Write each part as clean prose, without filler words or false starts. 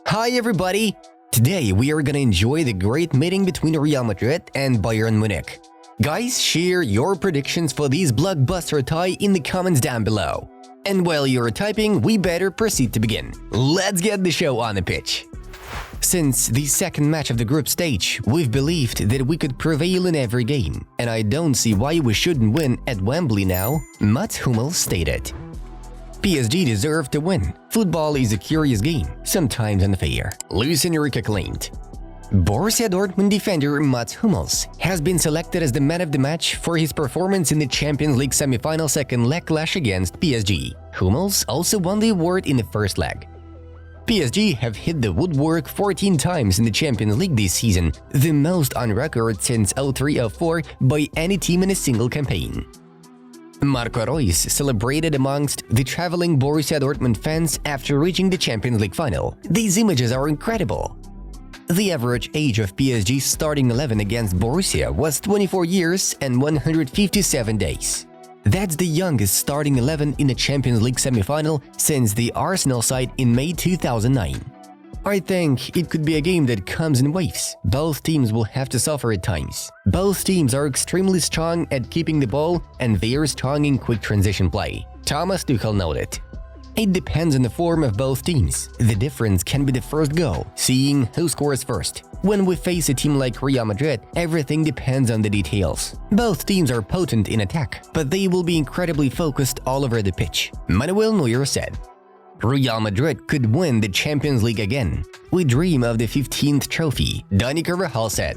Hi everybody! Today we are gonna enjoy the great meeting between Real Madrid and Bayern Munich. Guys, share your predictions for this blockbuster tie in the comments down below. And while you're typing, we better proceed to begin. Let's get the show on the pitch. Since the second match of the group stage, we've believed that we could prevail in every game, and I don't see why we shouldn't win at Wembley now, Mats Hummels stated. PSG deserved to win. Football is a curious game, sometimes unfair, Luis Enrique claimed. Borussia Dortmund defender Mats Hummels has been selected as the man of the match for his performance in the Champions League semi-final second leg clash against PSG. Hummels also won the award in the first leg. PSG have hit the woodwork 14 times in the Champions League this season, the most on record since 03-04 by any team in a single campaign. Marco Reus celebrated amongst the traveling Borussia Dortmund fans after reaching the Champions League final. These images are incredible. The average age of PSG's starting 11 against Borussia was 24 years and 157 days. That's the youngest starting 11 in a Champions League semi-final since the Arsenal side in May 2009. I think it could be a game that comes in waves. Both teams will have to suffer at times. Both teams are extremely strong at keeping the ball and they are strong in quick transition play, Thomas Tuchel noted. It depends on the form of both teams. The difference can be the first goal, seeing who scores first. When we face a team like Real Madrid, everything depends on the details. Both teams are potent in attack, but they will be incredibly focused all over the pitch, Manuel Neuer said. Real Madrid could win the Champions League again. We dream of the 15th trophy, Dani Carvajal said.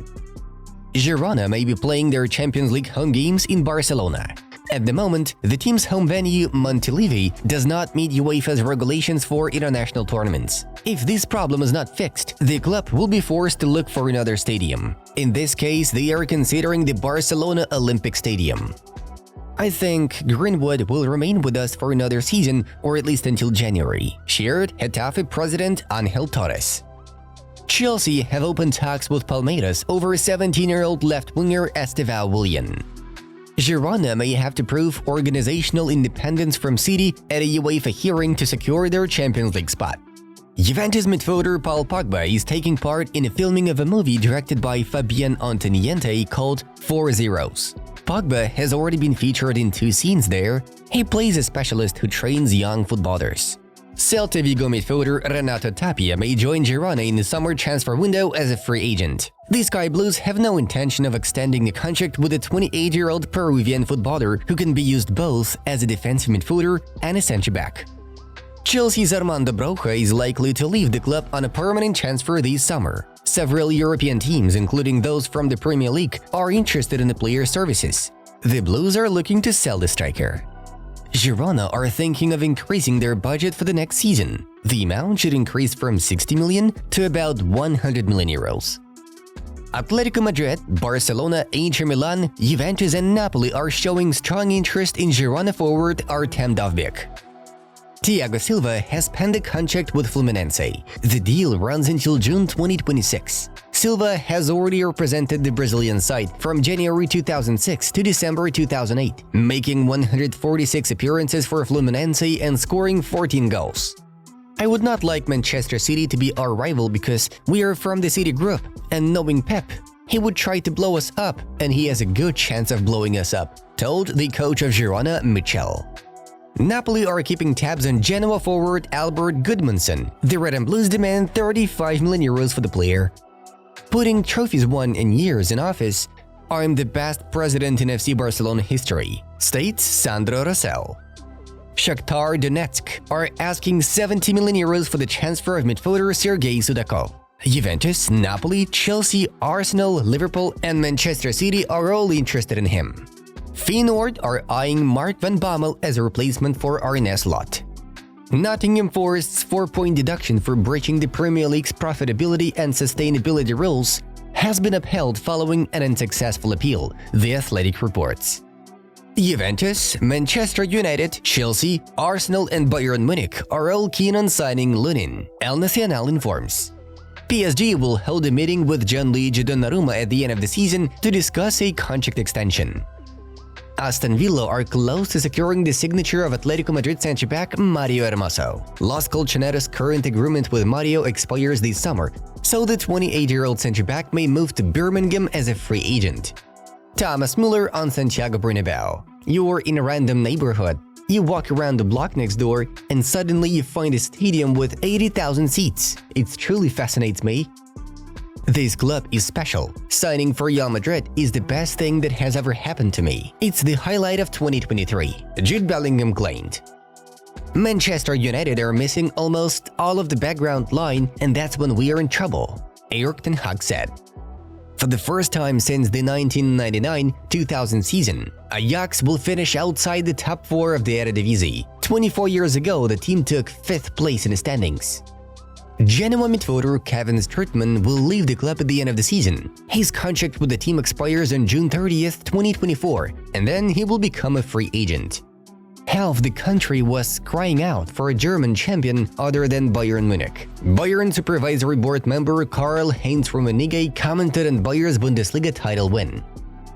Girona may be playing their Champions League home games in Barcelona. At the moment, the team's home venue, Montilivi, does not meet UEFA's regulations for international tournaments. If this problem is not fixed, the club will be forced to look for another stadium. In this case, they are considering the Barcelona Olympic Stadium. I think Greenwood will remain with us for another season, or at least until January, shared Getafe president Ángel Torres. Chelsea have opened talks with Palmeiras over 17-year-old left-winger Estevão Willian. Girona may have to prove organizational independence from City at a UEFA hearing to secure their Champions League spot. Juventus midfielder Paul Pogba is taking part in a filming of a movie directed by Fabian Antoniente called 4 Zeros. Pogba has already been featured in 2 scenes there. He plays a specialist who trains young footballers. Celta Vigo midfielder Renato Tapia may join Girona in the summer transfer window as a free agent. The Sky Blues have no intention of extending the contract with a 28-year-old Peruvian footballer who can be used both as a defensive midfielder and a centre-back. Chelsea's Armando Broja is likely to leave the club on a permanent transfer this summer. Several European teams, including those from the Premier League, are interested in the player's services. The Blues are looking to sell the striker. Girona are thinking of increasing their budget for the next season. The amount should increase from 60 million to about 100 million euros. Atletico Madrid, Barcelona, Inter Milan, Juventus and Napoli are showing strong interest in Girona forward Artem Dovbyk. Thiago Silva has penned a contract with Fluminense. The deal runs until June 2026. Silva has already represented the Brazilian side from January 2006 to December 2008, making 146 appearances for Fluminense and scoring 14 goals. I would not like Manchester City to be our rival because we are from the City group, and knowing Pep, he would try to blow us up, and he has a good chance of blowing us up, told the coach of Girona, Michel. Napoli are keeping tabs on Genoa forward Albert Gudmundsson. The Red and Blues demand 35 million euros for the player. Putting trophies won in years in office, I'm the best president in FC Barcelona history, states Sandro Rosell. Shakhtar Donetsk are asking 70 million euros for the transfer of midfielder Sergei Sudakov. Juventus, Napoli, Chelsea, Arsenal, Liverpool and Manchester City are all interested in him. Feyenoord are eyeing Mark van Bommel as a replacement for Arne Slot. Nottingham Forest's 4-point deduction for breaching the Premier League's profitability and sustainability rules has been upheld following an unsuccessful appeal, The Athletic reports. Juventus, Manchester United, Chelsea, Arsenal and Bayern Munich are all keen on signing Lunin, El Nacional informs. PSG will hold a meeting with Gianluigi Donnarumma at the end of the season to discuss a contract extension. Aston Villa are close to securing the signature of Atletico Madrid centre-back Mario Hermoso. Los Colchoneros' current agreement with Mario expires this summer, so the 28-year-old centre-back may move to Birmingham as a free agent. Thomas Müller on Santiago Bernabeu. You're in a random neighborhood. You walk around the block next door, and suddenly you find a stadium with 80,000 seats. It truly fascinates me. This club is special. Signing for Real Madrid is the best thing that has ever happened to me. It's the highlight of 2023, Jude Bellingham claimed. Manchester United are missing almost all of the background line, and that's when we are in trouble, Erik ten Hag said. For the first time since the 1999-2000 season, Ajax will finish outside the top 4 of the Eredivisie. 24 years ago, the team took 5th place in the standings. Genoa midfielder Kevin Strootman will leave the club at the end of the season. His contract with the team expires on June 30th, 2024, and then he will become a free agent. Half the country was crying out for a German champion other than Bayern Munich. Bayern Supervisory Board member Karl-Heinz Rummenigge commented on Bayern's Bundesliga title win.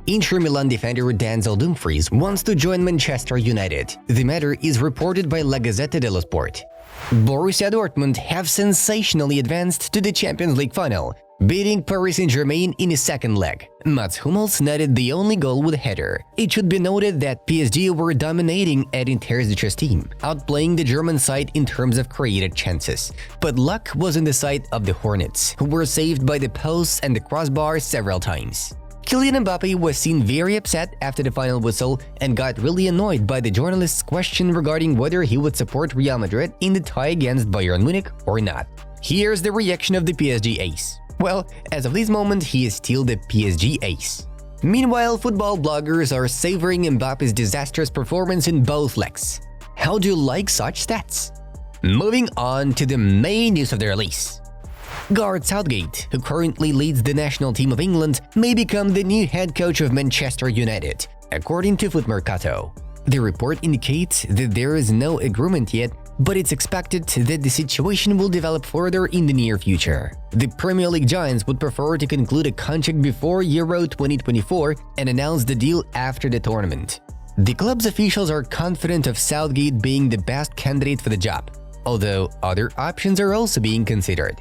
Inter Milan defender Denzel Dumfries wants to join Manchester United. The matter is reported by La Gazzetta dello Sport. Borussia Dortmund have sensationally advanced to the Champions League final, beating Paris Saint-Germain in the second leg. Mats Hummels netted the only goal with a header. It should be noted that PSG were dominating Edin Terzic's team, outplaying the German side in terms of created chances. But luck was on the side of the Hornets, who were saved by the posts and the crossbar several times. Kylian Mbappe was seen very upset after the final whistle and got really annoyed by the journalist's question regarding whether he would support Real Madrid in the tie against Bayern Munich or not. Here's the reaction of the PSG ace. Well, as of this moment, he is still the PSG ace. Meanwhile, football bloggers are savoring Mbappe's disastrous performance in both legs. How do you like such stats? Moving on to the main news of the release. Gareth Southgate, who currently leads the national team of England, may become the new head coach of Manchester United, according to Foot Mercato. The report indicates that there is no agreement yet, but it's expected that the situation will develop further in the near future. The Premier League giants would prefer to conclude a contract before Euro 2024 and announce the deal after the tournament. The club's officials are confident of Southgate being the best candidate for the job, although other options are also being considered.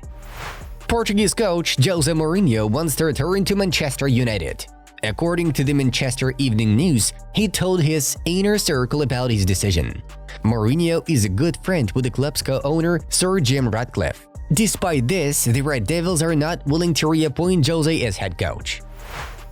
Portuguese coach Jose Mourinho wants to return to Manchester United. According to the Manchester Evening News, he told his inner circle about his decision. Mourinho is a good friend with the club's co-owner Sir Jim Ratcliffe. Despite this, the Red Devils are not willing to reappoint Jose as head coach.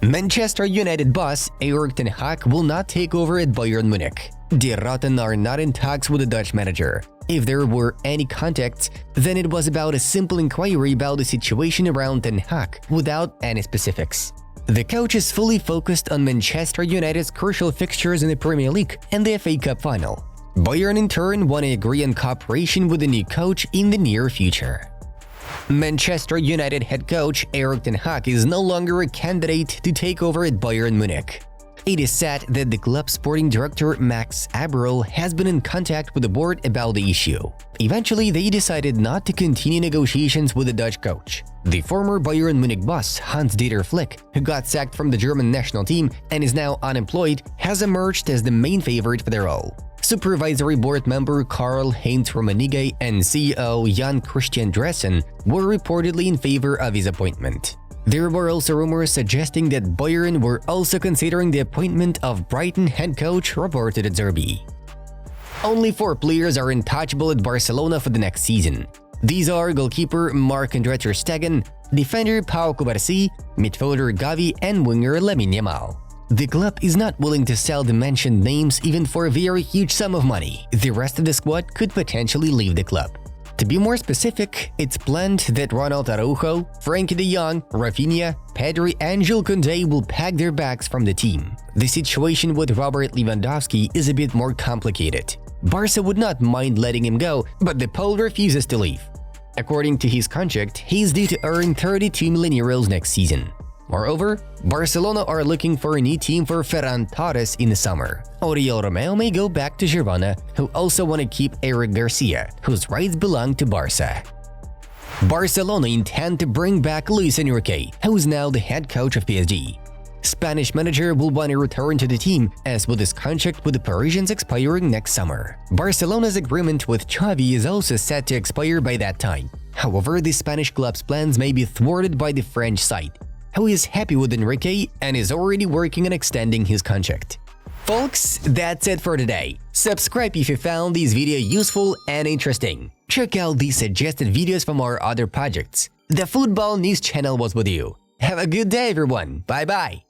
Manchester United boss Erik ten Hag will not take over at Bayern Munich. The Rotten are not in talks with the Dutch manager. If there were any contacts, then it was about a simple inquiry about the situation around ten Hag, without any specifics. The coach is fully focused on Manchester United's crucial fixtures in the Premier League and the FA Cup final. Bayern in turn want to agree on cooperation with the new coach in the near future. Manchester United head coach Erik ten Hag is no longer a candidate to take over at Bayern Munich. It is said that the club's sporting director Max Aberl has been in contact with the board about the issue. Eventually, they decided not to continue negotiations with the Dutch coach. The former Bayern Munich boss Hans-Dieter Flick, who got sacked from the German national team and is now unemployed, has emerged as the main favorite for the role. Supervisory board member Karl-Heinz Rummenigge and CEO Jan Christian Dressen were reportedly in favor of his appointment. There were also rumors suggesting that Bayern were also considering the appointment of Brighton head coach Roberto De Zerbi. Only 4 players are untouchable at Barcelona for the next season. These are goalkeeper Marc-André ter Stegen, defender Pau Cubarsí, midfielder Gavi, and winger Lamine Yamal. The club is not willing to sell the mentioned names even for a very huge sum of money. The rest of the squad could potentially leave the club. To be more specific, it's planned that Ronald Araujo, Frenkie de Jong, Rafinha, Pedri and Jules Koundé will pack their bags from the team. The situation with Robert Lewandowski is a bit more complicated. Barca would not mind letting him go, but the Pole refuses to leave. According to his contract, he's due to earn 32 million euros next season. Moreover, Barcelona are looking for a new team for Ferran Torres in the summer. Oriol Romeo may go back to Girona, who also want to keep Eric Garcia, whose rights belong to Barca. Barcelona intend to bring back Luis Enrique, who is now the head coach of PSG. Spanish manager will want to return to the team, as will his contract with the Parisians expiring next summer. Barcelona's agreement with Xavi is also set to expire by that time. However, the Spanish club's plans may be thwarted by the French side, who is happy with Enrique and is already working on extending his contract. Folks, that's it for today. Subscribe if you found this video useful and interesting. Check out the suggested videos from our other projects. The Football News channel was with you. Have a good day, everyone. Bye-bye.